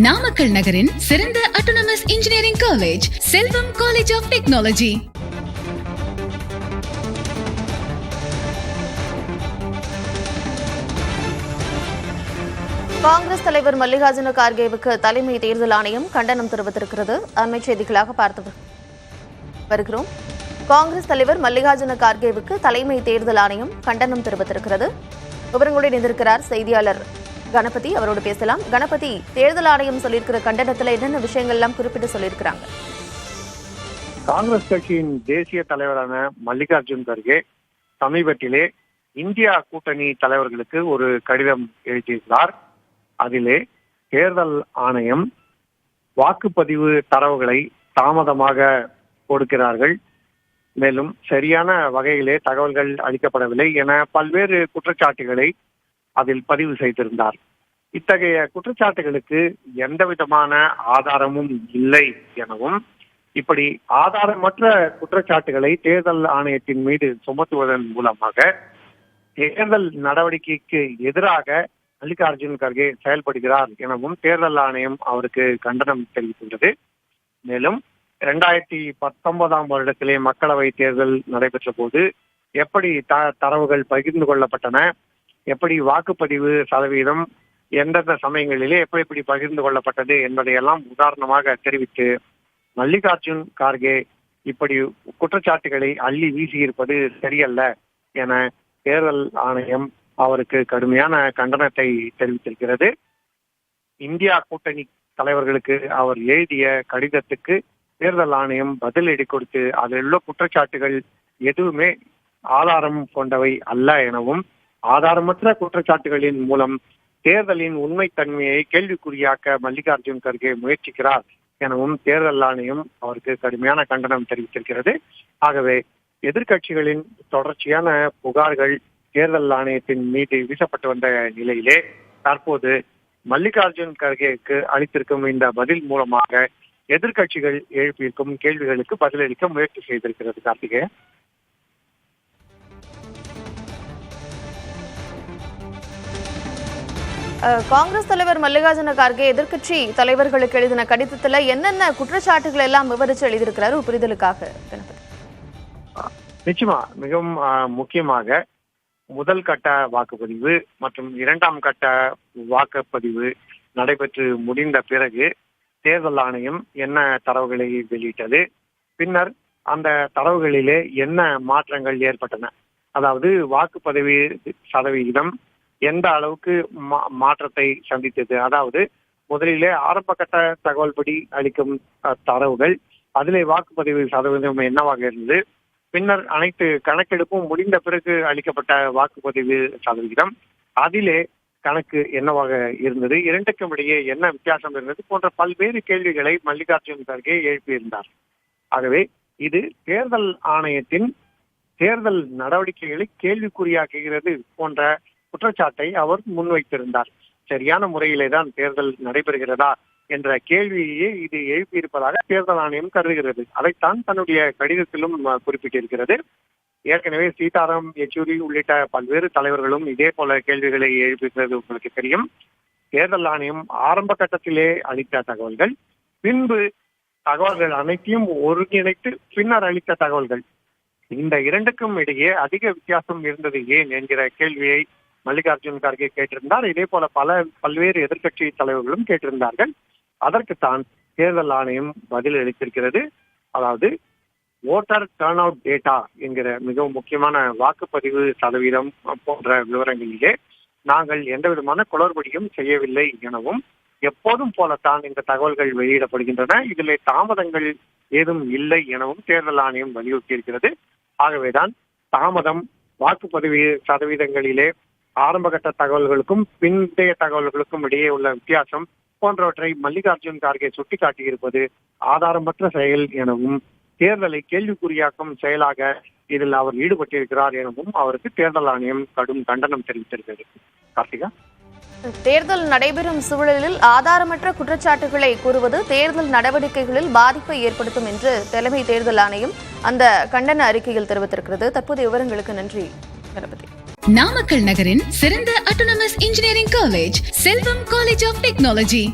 நாமக்கல் நகரின் சிறந்த autonomous engineering college Selvam college of technology. Congress தலைவர் மல்லிகார்ஜுன கார்கேவுக்கு தலைமை தேர்தல் ஆணையம் கண்டனம் தெரிவித்திருக்கிறது. அண்மை செய்திகளாக பார்த்து வருகிறோம். காங்கிரஸ் தலைவர் மல்லிகார்ஜுன கார்கேவுக்கு தலைமை தேர்தல் ஆணையம் கண்டனம் தெரிவித்திருக்கிறது. விவரங்களுடன் இணைந்திருக்கிறார் செய்தியாளர் கணபதி. அவரோடு பேசலாம். கணபதி, தேர்தல் ஆணையம் சொல்லியிருக்கிற கண்டனத்தில் என்னென்ன விஷயங்கள் எல்லாம் குறிப்பிட்டு சொல்லியிருக்கிறாங்க? காங்கிரஸ் கட்சியின் தேசிய தலைவரான மல்லிகார்ஜுன் கர்கே சமீபத்திலே இந்தியா கூட்டணி தலைவர்களுக்கு ஒரு கடிதம் எழுதியிருந்தார். அதிலே தேர்தல் ஆணையம் வாக்குப்பதிவு தரவுகளை தாமதமாக கொடுக்கிறார்கள், மேலும் சரியான வகையிலே தகவல்கள் அளிக்கப்படவில்லை என பல்வேறு குற்றச்சாட்டுகளை அதில் பதிவு செய்திருந்தார். இத்தகைய குற்றச்சாட்டுகளுக்கு எந்த விதமான ஆதாரமும் இல்லை எனவும், இப்படி ஆதாரமற்ற குற்றச்சாட்டுகளை தேர்தல் ஆணையத்தின் மீது சுமத்துவதன் மூலமாக தேர்தல் நடவடிக்கைக்கு எதிராக மல்லிகார்ஜுன் கர்கே செயல்படுகிறார் எனவும் தேர்தல் ஆணையம் அவருக்கு கண்டனம் தெரிவித்துள்ளது. மேலும் 2019 வருடத்திலே மக்களவை தேர்தல் நடைபெற்ற போது எப்படி தரவுகள் பகிர்ந்து கொள்ளப்பட்டன, எப்படி வாக்குப்பதிவு சதவீதம் எந்தெந்த சமயங்களிலே எப்படி பகிர்ந்து கொள்ளப்பட்டது என்பதையெல்லாம் உதாரணமாக தெரிவித்து மல்லிகார்ஜுன் கார்கே இப்படி குற்றச்சாட்டுகளை அள்ளி வீசியிருப்பது சரியல்ல என தேர்தல் ஆணையம் அவருக்கு கடுமையான கண்டனத்தை தெரிவித்திருக்கிறது. இந்தியா கூட்டணி தலைவர்களுக்கு அவர் எழுதிய கடிதத்துக்கு தேர்தல் ஆணையம் பதிலடி கொடுத்து அதில் உள்ள குற்றச்சாட்டுகள் எதுவுமே ஆதாரம் கொண்டவை அல்ல எனவும், ஆதாரமற்ற குற்றச்சாட்டுகளின் மூலம் தேர்தலின் உண்மைத்தன்மையை கேள்விக்குறியாக்க மல்லிகார்ஜுன் கர்கே முயற்சிக்கிறார் எனவும் தேர்தல் ஆணையம் அவருக்கு கடுமையான கண்டனம் தெரிவித்திருக்கிறது. ஆகவே எதிர்கட்சிகளின் தொடர்ச்சியான புகார்கள் தேர்தல் ஆணையத்தின் மீது வீசப்பட்டு வந்த நிலையிலே தற்போது மல்லிகார்ஜுன் கர்கேக்கு அளித்திருக்கும் இந்த பதில் மூலமாக எதிர்கட்சிகள் எழுப்பியிருக்கும் கேள்விகளுக்கு பதிலளிக்க முயற்சி செய்திருக்கிறது. கார்த்திகேயன், காங்கிரஸ் தலைவர் மல்லிகார்ஜுன கார்கே எதிர்க்கட்சி தலைவர்களுக்கு எழுதின கடிதத்துல என்னென்ன குற்றச்சாட்டுகள் எல்லாம் விவரிச்சு எழுதியிருக்கிறாரு புரிதலுக்காக? நிச்சயமா மிகவும் முக்கியமாக முதல் கட்ட வாக்குப்பதிவு மற்றும் இரண்டாம் கட்ட வாக்குப்பதிவு நடைபெற்று முடிந்த பிறகு தேர்தல் ஆணையம் என்ன தரவுகளை வெளியிட்டது, பின்னர் அந்த தரவுகளிலே என்ன மாற்றங்கள் ஏற்பட்டன, அதாவது வாக்குப்பதிவு சதவிகிதம் எந்த அளவுக்கு மாற்றத்தை சந்தித்தது, அதாவது முதலிலே ஆரம்ப கட்ட தகவல் படி அளிக்கும் தரவுகள் அதிலே வாக்குப்பதிவு சதவீதம் என்னவாக இருந்தது, பின்னர் அனைத்து கணக்கெடுப்பும் முடிந்த பிறகு அளிக்கப்பட்ட வாக்குப்பதிவு சதவிகிதம் அதிலே கணக்கு என்னவாக இருந்தது, இரண்டுக்கும் இடையே என்ன வித்தியாசம் இருந்தது போன்ற பல்வேறு கேள்விகளை மல்லிகார்ஜுன் கர்கே எழுப்பியிருந்தார். ஆகவே இது தேர்தல் ஆணையத்தின் தேர்தல் நடவடிக்கைகளை கேள்விக்குறியாக்குகிறது போன்ற குற்றச்சாட்டை அவர் முன்வைத்திருந்தார். சரியான முறையிலே தான் தேர்தல் நடைபெறுகிறதா என்ற கேள்வியே இது எழுப்பியிருப்பதாக தேர்தல் ஆணையம் கருதுகிறது. அதைத்தான் தன்னுடைய கடிதத்திலும் குறிப்பிட்டிருக்கிறது. ஏற்கனவே சீதாராம் யெச்சூரி உள்ளிட்ட பல்வேறு தலைவர்களும் இதே போல கேள்விகளை எழுப்பியிருக்கிறது உங்களுக்கு தெரியும். தேர்தல் ஆணையம் ஆரம்ப கட்டத்திலே அளித்த தகவல்கள், பின்பு தகவல்கள் அனைத்தையும் ஒருங்கிணைத்து பின்னர் அளித்த தகவல்கள், இந்த இரண்டுக்கும் இடையே அதிக வித்தியாசம் இருந்தது ஏன் என்கிற கேள்வியை மல்லிகார்ஜுன் கார்கே கேட்டிருந்தார். இதே போல பல்வேறு எதிர்க்கட்சி தலைவர்களும் கேட்டிருந்தார்கள். அதற்குத்தான் தேர்தல் ஆணையம் பதில் அளித்திருக்கிறது. அதாவது ஓட்டர் டர்ன் அவுட் டேட்டா என்கிற மிகவும் முக்கியமான வாக்குப்பதிவு சதவீதம் போன்ற விவரங்களிலே நாங்கள் எந்த விதமான குளறுபடியும் செய்யவில்லை எனவும், எப்போதும் போலத்தான் இந்த தகவல்கள் வெளியிடப்படுகின்றன, இதிலே தாமதங்கள் ஏதும் இல்லை எனவும் தேர்தல் ஆணையம் வலியுறுத்தியிருக்கிறது. ஆகவேதான் தாமதம் வாக்குப்பதிவு சதவீதங்களிலே ஆரம்பகட்ட தகவல்களுக்கும் பிந்தைய தகவல்களுக்கும் இடையே உள்ள வித்தியாசம் போன்றவற்றை மல்லிகார்ஜுன் கார்கே சுட்டிக்காட்டியிருப்பது ஆதாரமற்ற செயல் எனவும், தேர்தலை கேள்விக்குறியாக்கும் செயலாக இதில் அவர் ஈடுபட்டிருக்கிறார் எனவும் அவருக்கு தேர்தல் ஆணையம் கடும் கண்டனம் தெரிவித்திருக்கிறது. கார்த்திகா, தேர்தல் நடைபெறும் சூழலில் ஆதாரமற்ற குற்றச்சாட்டுகளை கூறுவது தேர்தல் நடவடிக்கைகளில் பாதிப்பை ஏற்படுத்தும் என்று தலைமை தேர்தல் ஆணையம் அந்த கண்டன அறிக்கையில் தெரிவித்திருக்கிறது. தற்போதைய விவரங்களுக்கு நன்றி கணபதி. நாமக்கல் நகரின் சிறந்த autonomous engineering college Selvam college of technology.